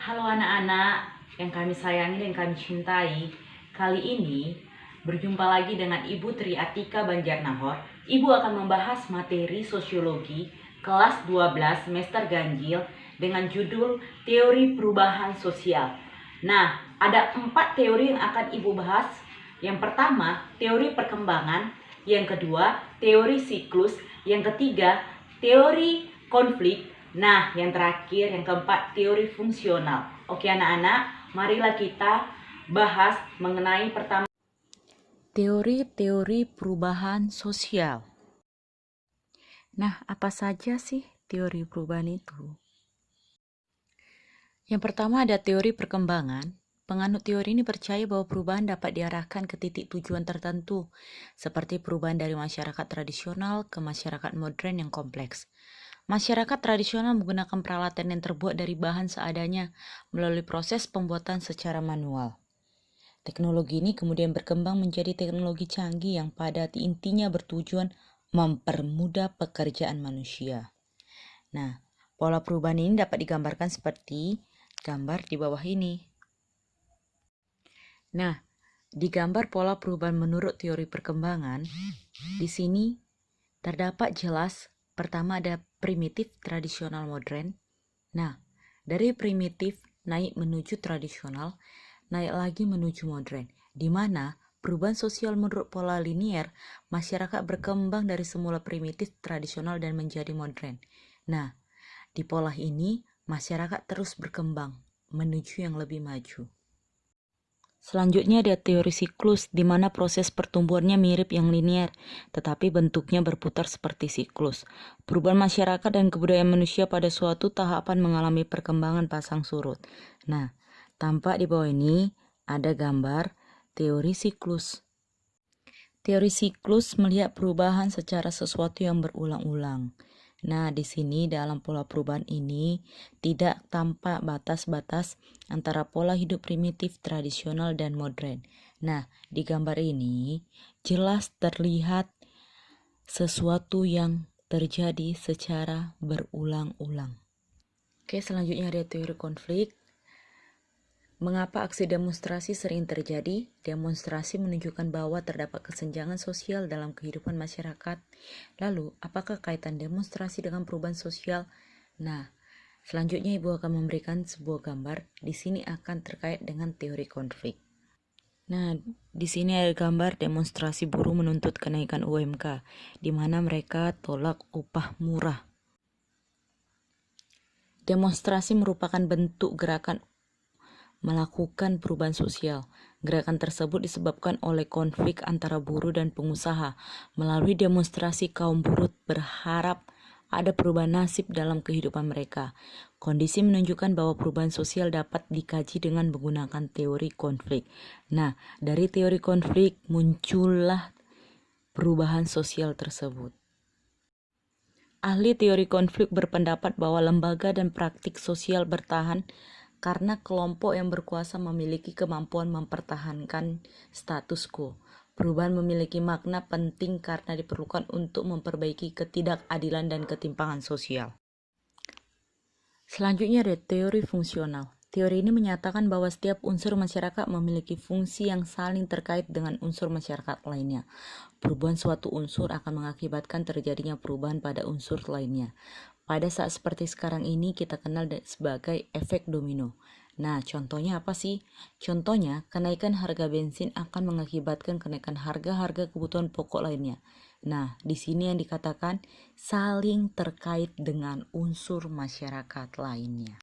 Halo anak-anak yang kami sayangi dan kami cintai. Kali ini berjumpa lagi dengan Ibu Tri Atika Banjarnahor. Ibu akan membahas materi sosiologi kelas 12 semester ganjil dengan judul Teori Perubahan Sosial. Nah, ada 4 teori yang akan Ibu bahas. Yang pertama, teori perkembangan. Yang kedua, teori siklus. Yang ketiga, teori konflik. Nah, yang terakhir, yang keempat, teori fungsional. Oke anak-anak, marilah kita bahas mengenai pertama, teori-teori perubahan sosial. Nah, apa saja sih teori perubahan itu? Yang pertama ada teori perkembangan. Penganut teori ini percaya bahwa perubahan dapat diarahkan ke titik tujuan tertentu, seperti perubahan dari masyarakat tradisional ke masyarakat modern yang kompleks. Masyarakat tradisional menggunakan peralatan yang terbuat dari bahan seadanya melalui proses pembuatan secara manual. Teknologi ini kemudian berkembang menjadi teknologi canggih yang pada intinya bertujuan mempermudah pekerjaan manusia. Nah, pola perubahan ini dapat digambarkan seperti gambar di bawah ini. Nah, di gambar pola perubahan menurut teori perkembangan, di sini terdapat jelas pertama ada primitif, tradisional, modern. Nah, dari primitif naik menuju tradisional, naik lagi menuju modern, di mana perubahan sosial menurut pola linier, masyarakat berkembang dari semula primitif, tradisional, dan menjadi modern. Nah, di pola ini, masyarakat terus berkembang menuju yang lebih maju. Selanjutnya ada teori siklus, di mana proses pertumbuhannya mirip yang linier, tetapi bentuknya berputar seperti siklus. Perubahan masyarakat dan kebudayaan manusia pada suatu tahapan mengalami perkembangan pasang surut. Nah, tampak di bawah ini ada gambar teori siklus. Teori siklus melihat perubahan secara sesuatu yang berulang-ulang. Nah, di sini dalam pola perubahan ini tidak tampak batas-batas antara pola hidup primitif, tradisional, dan modern. Nah, di gambar ini jelas terlihat sesuatu yang terjadi secara berulang-ulang. Oke, selanjutnya ada teori konflik. Mengapa aksi demonstrasi sering terjadi? Demonstrasi menunjukkan bahwa terdapat kesenjangan sosial dalam kehidupan masyarakat. Lalu, apakah kaitan demonstrasi dengan perubahan sosial? Nah, selanjutnya Ibu akan memberikan sebuah gambar. Di sini akan terkait dengan teori konflik. Nah, di sini ada gambar demonstrasi buruh menuntut kenaikan UMK, di mana mereka tolak upah murah. Demonstrasi merupakan bentuk gerakan melakukan perubahan sosial. Gerakan tersebut disebabkan oleh konflik antara buruh dan pengusaha. Melalui demonstrasi, kaum buruh berharap ada perubahan nasib dalam kehidupan mereka. Kondisi menunjukkan bahwa perubahan sosial dapat dikaji dengan menggunakan teori konflik. Nah, dari teori konflik muncullah perubahan sosial tersebut. Ahli teori konflik berpendapat bahwa lembaga dan praktik sosial bertahan karena kelompok yang berkuasa memiliki kemampuan mempertahankan status quo. Perubahan memiliki makna penting karena diperlukan untuk memperbaiki ketidakadilan dan ketimpangan sosial. Selanjutnya ada teori fungsional. Teori ini menyatakan bahwa setiap unsur masyarakat memiliki fungsi yang saling terkait dengan unsur masyarakat lainnya. Perubahan suatu unsur akan mengakibatkan terjadinya perubahan pada unsur lainnya. Pada saat seperti sekarang ini kita kenal sebagai efek domino. Nah, contohnya apa sih? Contohnya, kenaikan harga bensin akan mengakibatkan kenaikan harga-harga kebutuhan pokok lainnya. Nah, di sini yang dikatakan saling terkait dengan unsur masyarakat lainnya.